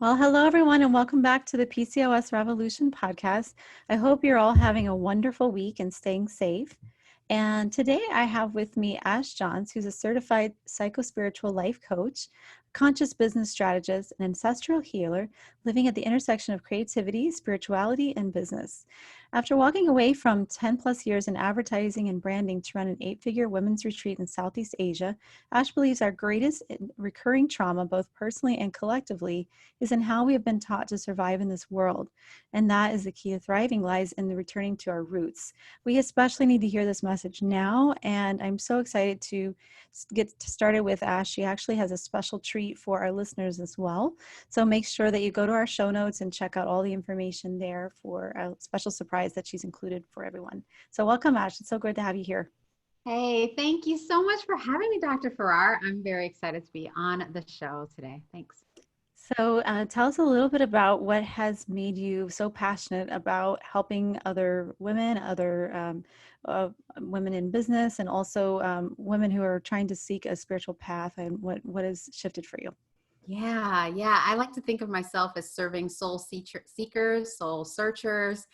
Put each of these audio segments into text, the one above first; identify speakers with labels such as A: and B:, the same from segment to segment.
A: Well, hello, everyone, and welcome back to the PCOS Revolution podcast. I hope you're all having a wonderful week and staying safe. And today I have with me Ash Johns, who's a certified psychospiritual life coach, conscious business strategist, and ancestral healer living at the intersection of creativity, spirituality, and business. After walking away from 10 plus years in advertising and branding to run an 8-figure women's retreat in Southeast Asia, Ash believes our greatest recurring trauma, both personally and collectively, is in how we have been taught to survive in this world. And that is the key to thriving lies in the returning to our roots. We especially need to hear this message now, and I'm so excited to get started with Ash. She actually has a special treat for our listeners as well. So make sure that you go to our show notes and check out all the information there for a special surprise that she's included for everyone. So welcome, Ash. It's so good to have you here.
B: Hey, thank you so much for having me, Dr. Farrar. I'm very excited to be on the show today. Thanks.
A: So tell us a little bit about what has made you so passionate about helping other women, other women in business, and also women who are trying to seek a spiritual path, and what has shifted for you?
B: Yeah. I like to think of myself as serving soul seekers, soul searchers,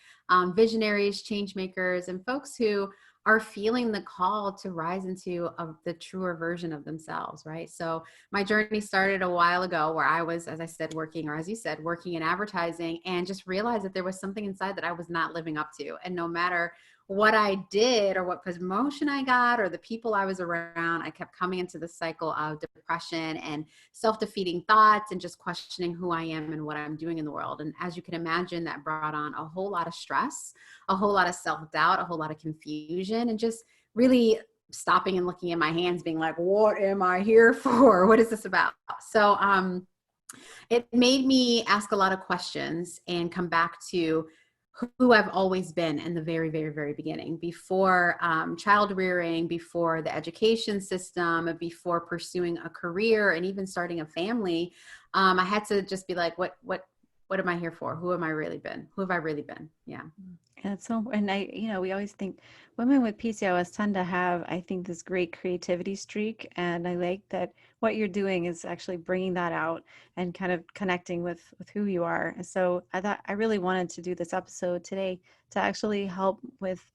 B: visionaries, change makers, and folks who are feeling the call to rise into the truer version of themselves, right? So my journey started a while ago where I was, as I said, working, or as you said, working in advertising, and just realized that there was something inside that I was not living up to. And no matter what I did or what promotion I got or the people I was around, I kept coming into the cycle of depression and self-defeating thoughts and just questioning who I am and what I'm doing in the world. And as you can imagine, that brought on a whole lot of stress, a whole lot of self-doubt, a whole lot of confusion, and just really stopping and looking at my hands being like, what am I here for? What is this about? So it made me ask a lot of questions and come back to who I've always been in the very, very, very beginning, before child rearing, before the education system, before pursuing a career, and even starting a family. I had to just be like, what am I here for? Who am I really been? Who have I really been? Yeah.
A: And so, and we always think women with PCOS tend to have, I think, this great creativity streak. And I like that what you're doing is actually bringing that out and kind of connecting with who you are. And so I thought I really wanted to do this episode today to actually help with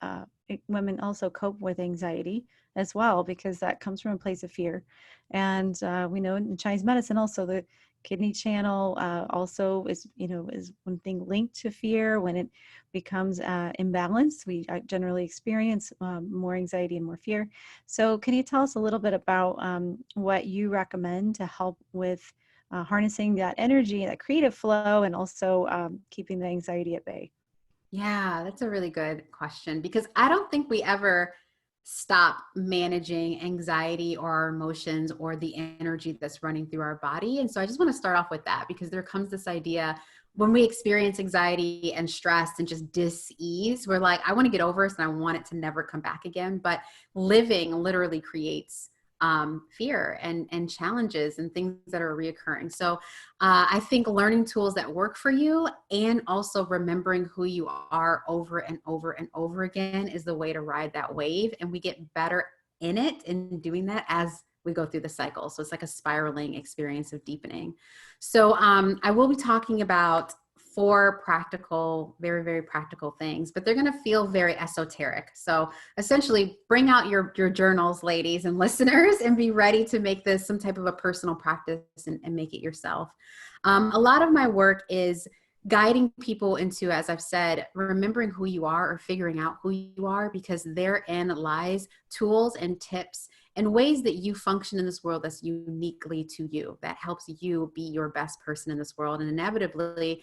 A: women also cope with anxiety as well, because that comes from a place of fear. And we know in Chinese medicine also the kidney channel also is one thing linked to fear. When it becomes imbalanced, we generally experience more anxiety and more fear. So can you tell us a little bit about what you recommend to help with harnessing that energy, that creative flow, and also keeping the anxiety at bay?
B: Yeah, that's a really good question, because I don't think we ever stop managing anxiety or our emotions or the energy that's running through our body. And so I just want to start off with that, because there comes this idea when we experience anxiety and stress and just dis-ease, we're like, I want to get over this and I want it to never come back again. But living literally creates fear and challenges and things that are reoccurring. So I think learning tools that work for you and also remembering who you are over and over and over again is the way to ride that wave. And we get better in it in doing that as we go through the cycle. So it's like a spiraling experience of deepening. So I will be talking about 4 practical, very, very practical things, but they're going to feel very esoteric. So essentially bring out your journals, ladies and listeners, and be ready to make this some type of a personal practice and make it yourself. A lot of my work is guiding people into, as I've said, remembering who you are or figuring out who you are, because therein lies tools and tips and ways that you function in this world that's uniquely to you, that helps you be your best person in this world and inevitably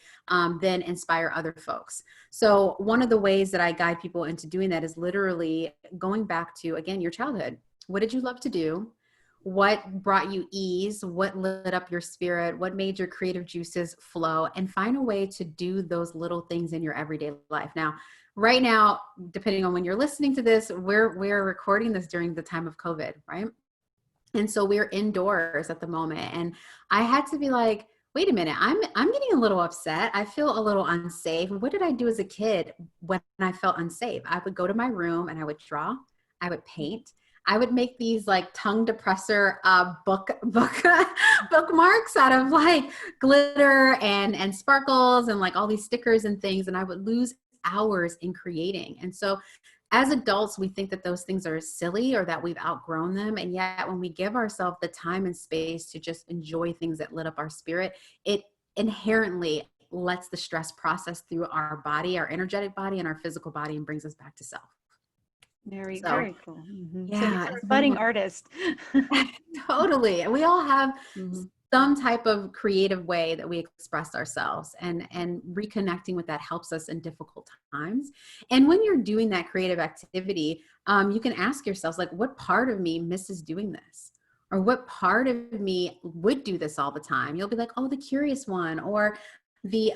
B: then inspire other folks. So one of the ways that I guide people into doing that is literally going back to, again, your childhood. What did you love to do? What brought you ease? What lit up your spirit? What made your creative juices flow? And find a way to do those little things in your everyday life. Now, right now, depending on when you're listening to this, we're recording this during the time of COVID, right? And so we're indoors at the moment. And I had to be like, wait a minute, I'm getting a little upset. I feel a little unsafe. What did I do as a kid when I felt unsafe? I would go to my room and I would draw, I would paint, I would make these like tongue depressor bookmarks out of like glitter and sparkles and like all these stickers and things. And I would lose hours in creating. And so as adults, we think that those things are silly or that we've outgrown them. And yet when we give ourselves the time and space to just enjoy things that lit up our spirit, it inherently lets the stress process through our body, our energetic body and our physical body, and brings us back to self.
A: Very,
B: So
A: very cool. So
B: yeah,
A: you're a
B: it's
A: budding artist.
B: totally. And we all have
A: Mhm.
B: some type of creative way that we express ourselves, and reconnecting with that helps us in difficult times. And when you're doing that creative activity, you can ask yourselves, like, what part of me misses doing this? Or what part of me would do this all the time? You'll be like, oh, the curious one, or the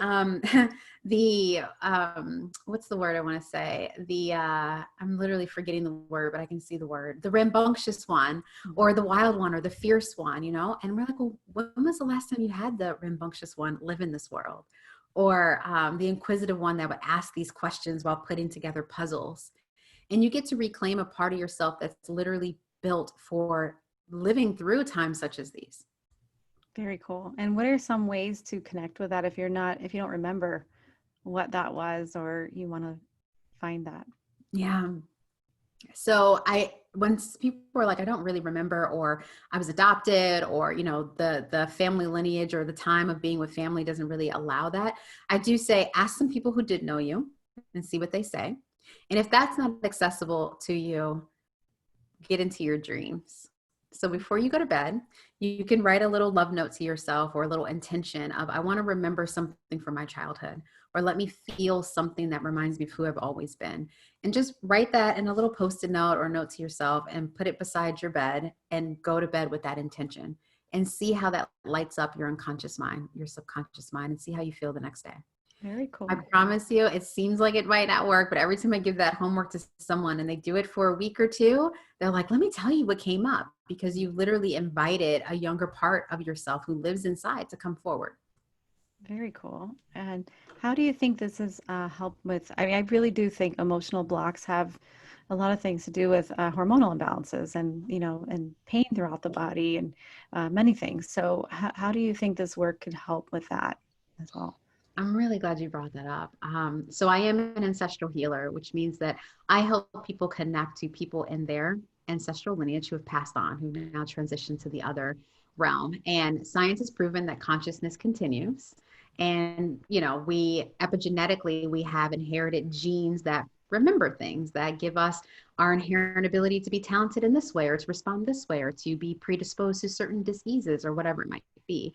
B: what's the word I want to say? I'm literally forgetting the word, but I can see the word. The rambunctious one, or the wild one, or the fierce one, you know? And we're like, well, when was the last time you had the rambunctious one live in this world? Or the inquisitive one that would ask these questions while putting together puzzles. And you get to reclaim a part of yourself that's literally built for living through times such as these.
A: Very cool. And what are some ways to connect with that if you don't remember what that was, or you want to find that?
B: Yeah. So when people are like, I don't really remember, or I was adopted, or, you know, the family lineage or the time of being with family doesn't really allow that, I do say, ask some people who did know you and see what they say. And if that's not accessible to you, get into your dreams. So before you go to bed, you can write a little love note to yourself, or a little intention of, I want to remember something from my childhood, or let me feel something that reminds me of who I've always been. And just write that in a little Post-it note or note to yourself and put it beside your bed, and go to bed with that intention, and see how that lights up your unconscious mind, your subconscious mind, and see how you feel the next day.
A: Very
B: I
A: cool.
B: promise you, it seems like it might not work, but every time I give that homework to someone and they do it for a week or two, they're like, let me tell you what came up, because you literally invited a younger part of yourself who lives inside to come forward.
A: Very cool. And how do you think this has helped with? I mean, I really do think emotional blocks have a lot of things to do with hormonal imbalances, and and pain throughout the body, and many things. So, how do you think this work could help with that as well?
B: I'm really glad you brought that up. So I am an ancestral healer, which means that I help people connect to people in their ancestral lineage who have passed on, who now transitioned to the other realm. And science has proven that consciousness continues. And, you know, we epigenetically, we have inherited genes that remember things, that give us our inherent ability to be talented in this way, or to respond this way, or to be predisposed to certain diseases, or whatever it might be.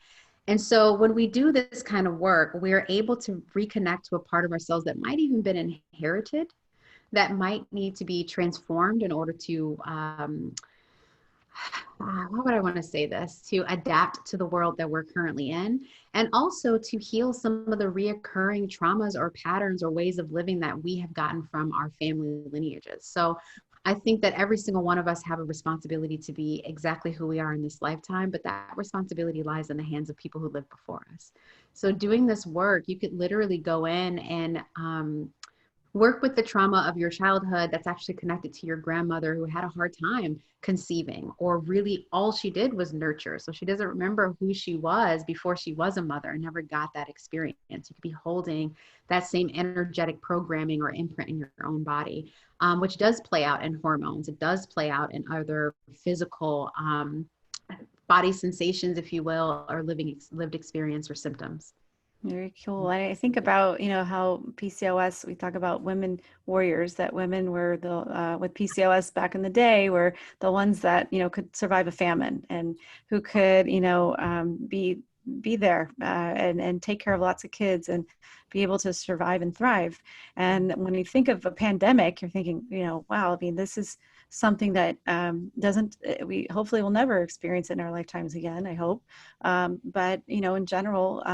B: And so when we do this kind of work, we're able to reconnect to a part of ourselves that might even been inherited, that might need to be transformed in order to, how would I want to say this, to adapt to the world that we're currently in, and also to heal some of the reoccurring traumas or patterns or ways of living that we have gotten from our family lineages. So I think that every single one of us have a responsibility to be exactly who we are in this lifetime, but that responsibility lies in the hands of people who lived before us. So doing this work, you could literally go in and work with the trauma of your childhood that's actually connected to your grandmother who had a hard time conceiving, or really all she did was nurture. So she doesn't remember who she was before she was a mother and never got that experience. You could be holding that same energetic programming or imprint in your own body, which does play out in hormones. It does play out in other physical body sensations, if you will, or lived experience or symptoms.
A: Very cool. And I think about, how PCOS, we talk about women warriors, that women were with PCOS back in the day were the ones that, could survive a famine, and who could, be there and take care of lots of kids and be able to survive and thrive. And when you think of a pandemic, you're thinking, wow, I mean, this is something that we hopefully will never experience it in our lifetimes again, I hope. But, in general,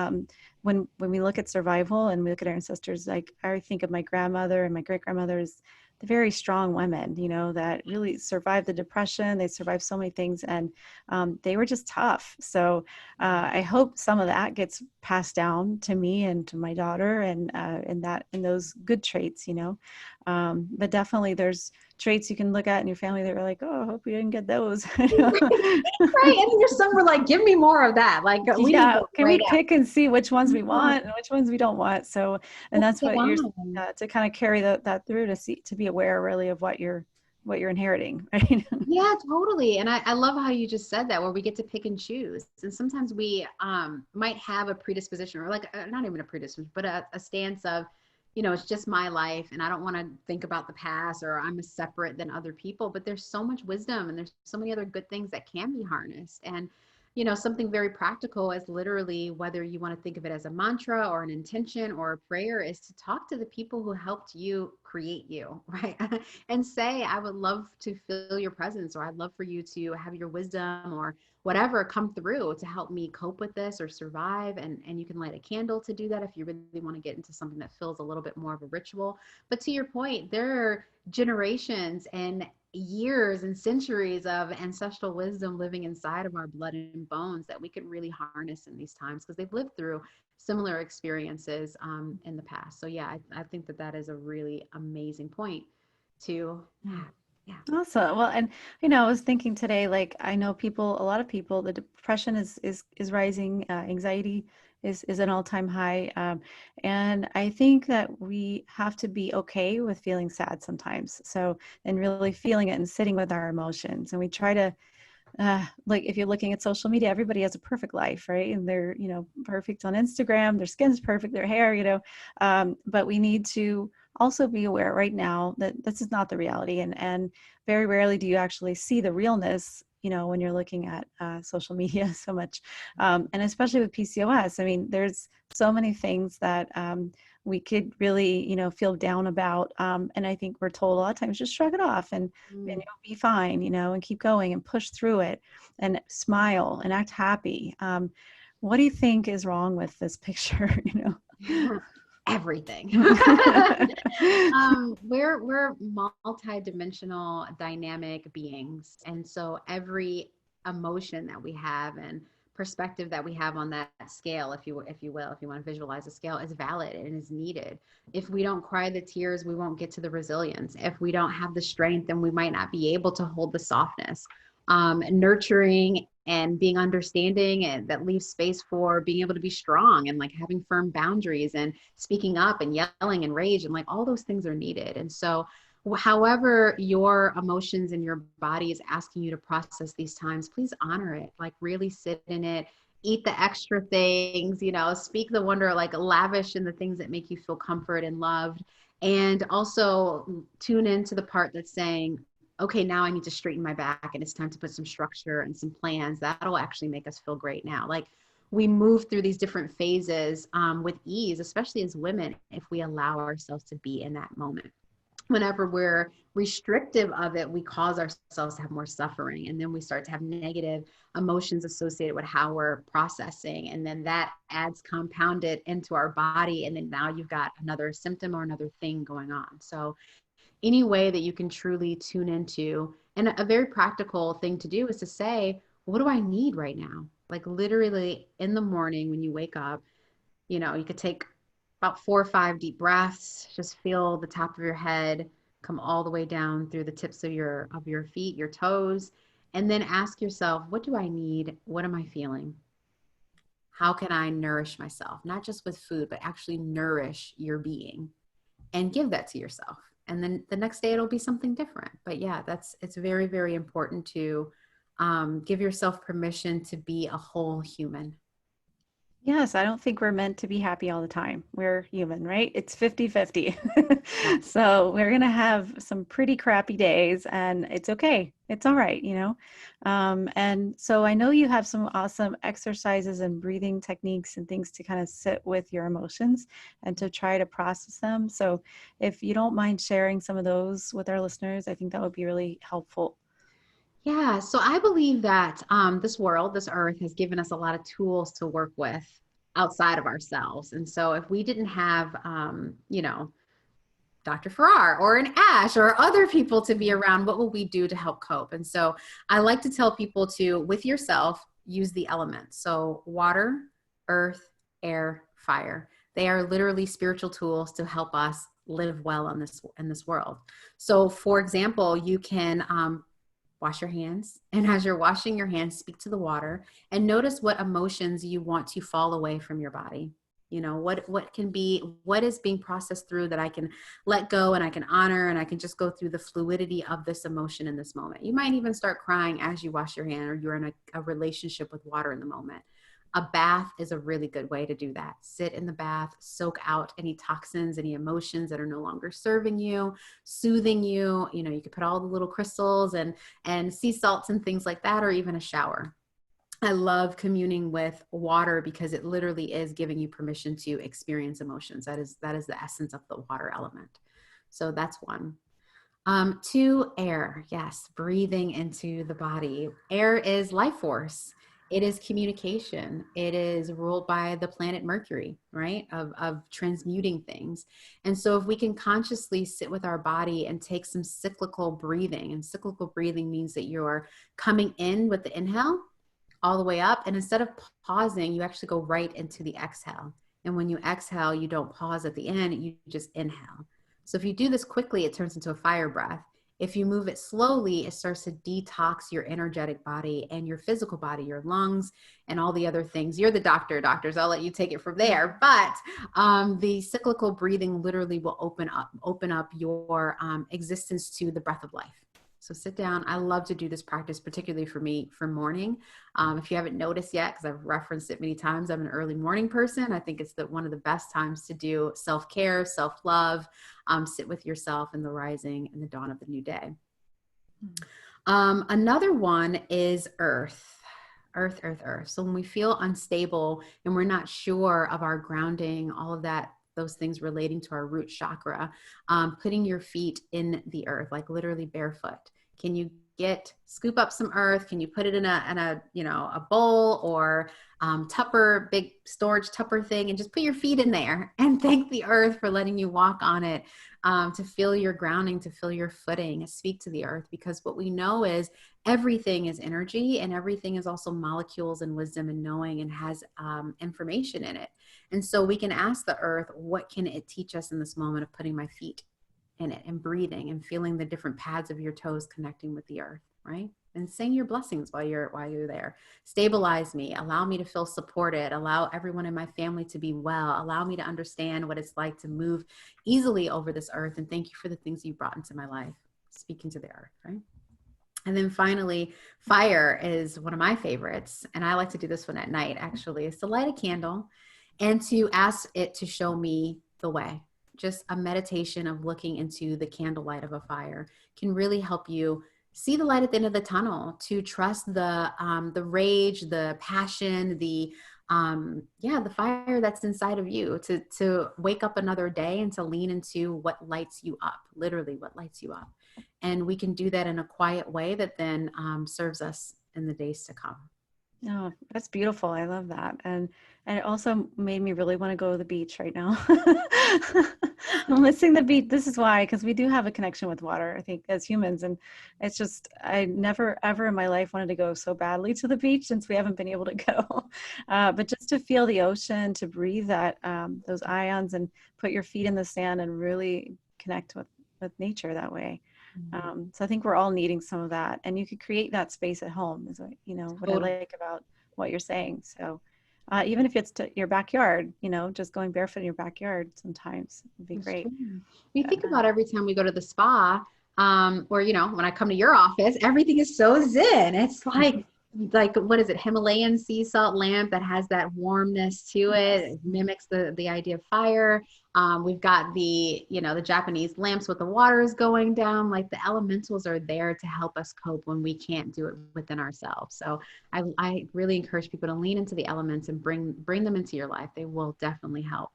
A: when we look at survival and we look at our ancestors, like I think of my grandmother and my great grandmother as the very strong women, that really survived the Depression. They survived so many things, and they were just tough. So I hope some of that gets passed down to me and to my daughter, and those good traits, But definitely there's traits you can look at in your family that are like, oh, I hope you didn't get those.
B: Right. And then there's some we're like, give me more of that. Like we need
A: Yeah,
B: this
A: can we
B: right
A: pick and see which ones we
B: now.
A: want and which ones we don't want? So, and
B: Let's
A: that's
B: get
A: what you're
B: on.
A: to kind of carry that through to be aware really of what you're inheriting, right?
B: Yeah, totally. And I love how you just said that, where we get to pick and choose. And sometimes we might have a predisposition, or like not even a predisposition, but a stance of, it's just my life and I don't want to think about the past, or I'm separate than other people. But there's so much wisdom and there's so many other good things that can be harnessed. And something very practical is literally, whether you want to think of it as a mantra or an intention or a prayer, is to talk to the people who helped you create you, right? And say, I would love to feel your presence, or I'd love for you to have your wisdom or whatever come through to help me cope with this or survive. And you can light a candle to do that if you really want to get into something that feels a little bit more of a ritual. But to your point, there are generations and years and centuries of ancestral wisdom living inside of our blood and bones that we can really harness in these times, because they've lived through similar experiences in the past. So yeah, I think that is a really amazing point to have. Yeah.
A: Awesome. Well, and I was thinking today, like I know a lot of people, the depression is rising, anxiety is an all-time high, and I think that we have to be okay with feeling sad sometimes. So, and really feeling it and sitting with our emotions, and we try to like if you're looking at social media, everybody has a perfect life, right? And they're, perfect on Instagram, their skin's perfect, their hair, but we need to also be aware right now that this is not the reality. And very rarely do you actually see the realness, when you're looking at social media so much. And especially with PCOS, I mean, there's so many things that we could really, feel down about. And I think we're told a lot of times, just shrug it off and you'll be fine, and keep going and push through it and smile and act happy. What do you think is wrong with this picture?
B: Everything. We're multi-dimensional dynamic beings. And so every emotion that we have and perspective that we have on that scale, if you will, if you want to visualize a scale, is valid and is needed. If we don't cry the tears, we won't get to the resilience. If we don't have the strength, then we might not be able to hold the softness. Nurturing and being understanding, and that leaves space for being able to be strong and like having firm boundaries and speaking up and yelling and rage, and like all those things are needed. And so however your emotions and your body is asking you to process these times, please honor it, like really sit in it, eat the extra things, speak the wonder, like lavish in the things that make you feel comfort and loved. And also tune into the part that's saying, okay, now I need to straighten my back and it's time to put some structure and some plans. That'll actually make us feel great now. Like we move through these different phases with ease, especially as women, if we allow ourselves to be in that moment. Whenever we're restrictive of it, we cause ourselves to have more suffering. And then we start to have negative emotions associated with how we're processing. And then that adds compounded into our body. And then now you've got another symptom or another thing going on. So any way that you can truly tune into. And a very practical thing to do is to say, what do I need right now? Like literally in the morning when you wake up, you could take about 4 or 5 deep breaths, just feel the top of your head come all the way down through the tips of your feet, your toes, and then ask yourself, what do I need? What am I feeling? How can I nourish myself? Not just with food, but actually nourish your being, and give that to yourself. And then the next day it'll be something different. But yeah, it's very, very important to give yourself permission to be a whole human.
A: Yes, I don't think we're meant to be happy all the time. We're human, right? It's 50-50.
B: Yeah.
A: So we're going to have some pretty crappy days and it's okay. It's all right, And so I know you have some awesome exercises and breathing techniques and things to kind of sit with your emotions and to try to process them. So if you don't mind sharing some of those with our listeners, I think that would be really helpful.
B: Yeah, so I believe that this world, this earth has given us a lot of tools to work with outside of ourselves. And so if we didn't have, Dr. Farrar or an Ash or other people to be around, what will we do to help cope? And so I like to tell people to, with yourself, use the elements. So water, earth, air, fire. They are literally spiritual tools to help us live well in this world. So for example, you can wash your hands, and as you're washing your hands, speak to the water and notice what emotions you want to fall away from your body. You know, what is being processed through that I can let go and I can honor, and I can just go through the fluidity of this emotion in this moment. You might even start crying as you wash your hand, or you're in a relationship with water in the moment. A bath is a really good way to do that. Sit in the bath, soak out any toxins, any emotions that are no longer serving you, soothing you. You know, you could put all the little crystals and sea salts and things like that, or even a shower. I love communing with water because it literally is giving you permission to experience emotions. That is the essence of the water element. So that's one. Two, air. Yes, breathing into the body. Air is life force. It is communication. It is ruled by the planet Mercury, right? Of transmuting things. And so if we can consciously sit with our body and take some cyclical breathing, and cyclical breathing means that you're coming in with the inhale all the way up, and instead of pausing, you actually go right into the exhale. And when you exhale, you don't pause at the end, you just inhale. So if you do this quickly, it turns into a fire breath. If you move it slowly, it starts to detox your energetic body and your physical body, your lungs, and all the other things. You're the doctors. I'll let you take it from there. But the cyclical breathing literally will open up your existence to the breath of life. So sit down. I love to do this practice, particularly for me for morning. If you haven't noticed yet, because I've referenced it many times, I'm an early morning person. I think it's one of the best times to do self-care, self-love, sit with yourself in the rising and the dawn of the new day. Another one is earth. Earth. So when we feel unstable and we're not sure of our grounding, all of that, those things relating to our root chakra, putting your feet in the earth, like literally barefoot. Can you scoop up some earth? Can you put it in a bowl or big storage Tupper thing, and just put your feet in there and thank the earth for letting you walk on it, to feel your grounding, to feel your footing, speak to the earth, because what we know is everything is energy, and everything is also molecules and wisdom and knowing, and has information in it. And so we can ask the earth, what can it teach us in this moment of putting my feet in it and breathing and feeling the different pads of your toes connecting with the earth, right? And saying your blessings while you're there. Stabilize me, allow me to feel supported, allow everyone in my family to be well, allow me to understand what it's like to move easily over this earth, and thank you for the things you brought into my life. Speaking to the earth, right? And then finally, fire is one of my favorites, and I like to do this one at night, actually. It's to light a candle and to ask it to show me the way. Just a meditation of looking into the candlelight of a fire can really help you see the light at the end of the tunnel, to trust the rage, the passion, the fire that's inside of you, to wake up another day and to lean into what lights you up, literally what lights you up. And we can do that in a quiet way that then serves us in the days to come.
A: Oh, that's beautiful. I love that. And it also made me really want to go to the beach right now. I'm missing the beach. This is why, because we do have a connection with water, I think, as humans. And it's just, I never, ever in my life wanted to go so badly to the beach, since we haven't been able to go. But just to feel the ocean, to breathe that, those ions, and put your feet in the sand and really connect with nature that way. So I think we're all needing some of that, and you could create that space at home, is what, what I like about what you're saying. So even if it's to your backyard, just going barefoot in your backyard sometimes would be great.
B: You think about every time we go to the spa, or, when I come to your office, everything is so zen. It's like, what is it? Himalayan sea salt lamp that has that warmness to it. It mimics the idea of fire. We've got the Japanese lamps with the water is going down. Like, the elementals are there to help us cope when we can't do it within ourselves. So I really encourage people to lean into the elements and bring them into your life. They will definitely help.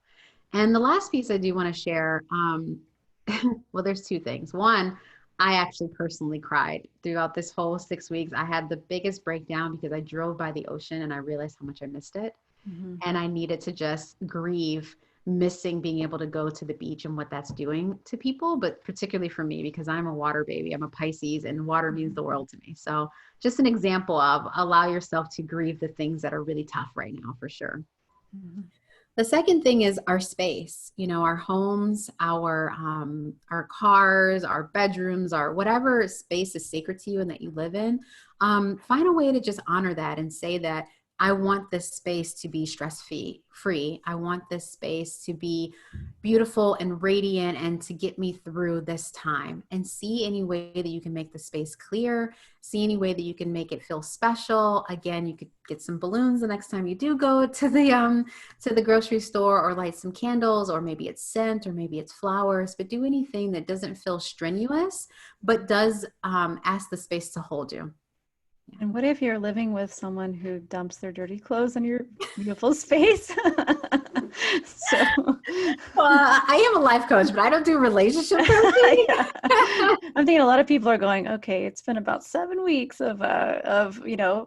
B: And the last piece I do want to share, well, there's two things. One, I actually personally cried throughout this whole 6 weeks. I had the biggest breakdown because I drove by the ocean and I realized how much I missed it. Mm-hmm. And I needed to just grieve missing being able to go to the beach and what that's doing to people, but particularly for me, because I'm a water baby. I'm a Pisces, and water means the world to me. So just an example of allow yourself to grieve the things that are really tough right now, for sure.
A: Mm-hmm.
B: The second thing is our space, our homes, our cars, our bedrooms, our whatever space is sacred to you and that you live in. Find a way to just honor that and say that I want this space to be stress free. I want this space to be beautiful and radiant and to get me through this time, and see any way that you can make the space clear. See any way that you can make it feel special. Again, you could get some balloons the next time you do go to the grocery store, or light some candles, or maybe it's scent, or maybe it's flowers, but do anything that doesn't feel strenuous, but does ask the space to hold you.
A: And what if you're living with someone who dumps their dirty clothes on your beautiful space? So,
B: Well, I am a life coach, but I don't do relationship coaching.
A: yeah. I'm thinking a lot of people are going, okay, it's been about 7 weeks of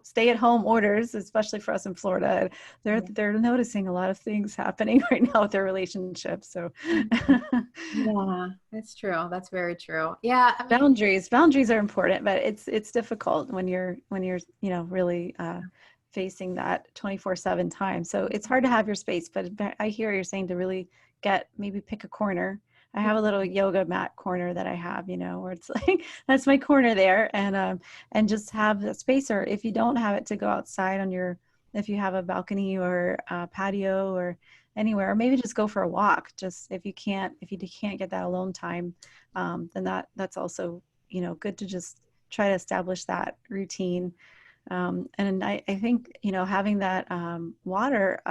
A: stay at home orders, especially for us in Florida. They're noticing a lot of things happening right now with their relationships. So
B: Yeah, that's true. That's very true. Yeah. I mean,
A: boundaries are important, but it's difficult when you're really facing that 24/7 time. So it's hard to have your space, but I hear you're saying to really maybe pick a corner. I have a little yoga mat corner that I have, where it's like, that's my corner there, and just have the space. Or if you don't have it, to go outside if you have a balcony or a patio or anywhere, or maybe just go for a walk. Just if you can't get that alone time, then that's also, good to just try to establish that routine. And I think, having that water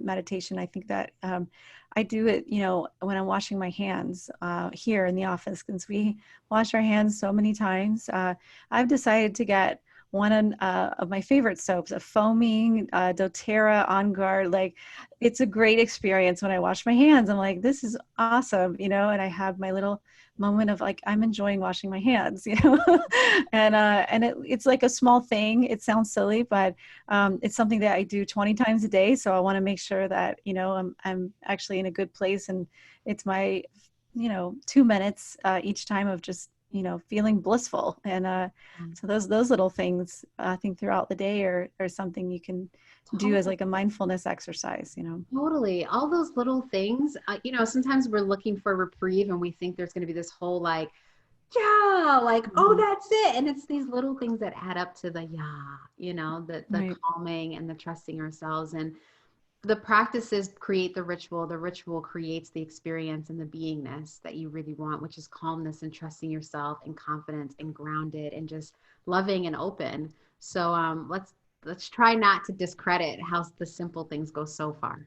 A: meditation, I think that I do it, when I'm washing my hands here in the office, since we wash our hands so many times. I've decided to get one of my favorite soaps, a foaming doTERRA On Guard. Like, it's a great experience when I wash my hands. I'm like, this is awesome, and I have my little moment of like, I'm enjoying washing my hands, and it's like a small thing. It sounds silly, but it's something that I do 20 times a day. So I want to make sure that, I'm actually in a good place, and it's my, 2 minutes each time of just, feeling blissful. And so those little things, I think throughout the day are something you can do as like a mindfulness exercise.
B: Totally. All those little things, sometimes we're looking for reprieve and we think there's going to be this whole like, yeah, like, oh, that's it. And it's these little things that add up to the, the
A: Right.
B: calming and the trusting ourselves. And the practices create the ritual creates the experience and the beingness that you really want, which is calmness and trusting yourself and confidence and grounded and just loving and open. So let's try not to discredit how the simple things go so far.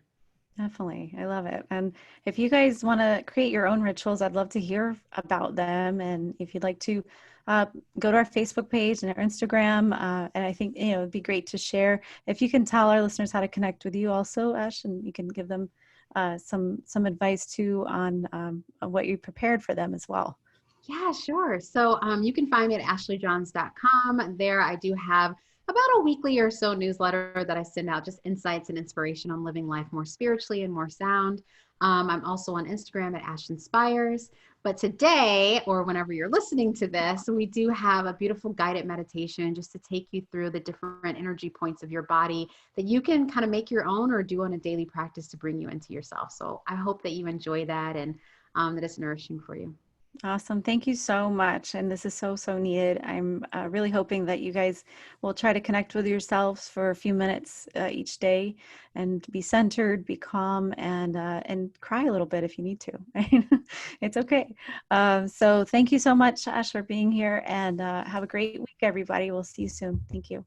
A: Definitely. I love it. And if you guys want to create your own rituals, I'd love to hear about them. And if you'd like to go to our Facebook page and our Instagram, and I think, it'd be great to share. If you can tell our listeners how to connect with you also, Ash, and you can give them some advice too on what you prepared for them as well.
B: Yeah, sure. So you can find me at ashleyjohns.com. There I do have about a weekly or so newsletter that I send out, just insights and inspiration on living life more spiritually and more sound. I'm also on Instagram at Ash Inspires. But today, or whenever you're listening to this, we do have a beautiful guided meditation just to take you through the different energy points of your body that you can kind of make your own or do on a daily practice to bring you into yourself. So I hope that you enjoy that and that it's nourishing for you.
A: Awesome. Thank you so much. And this is so, so needed. I'm really hoping that you guys will try to connect with yourselves for a few minutes each day, and be centered, be calm, and cry a little bit if you need to. Right? It's okay. So thank you so much, Ash, for being here, and have a great week, everybody. We'll see you soon. Thank you.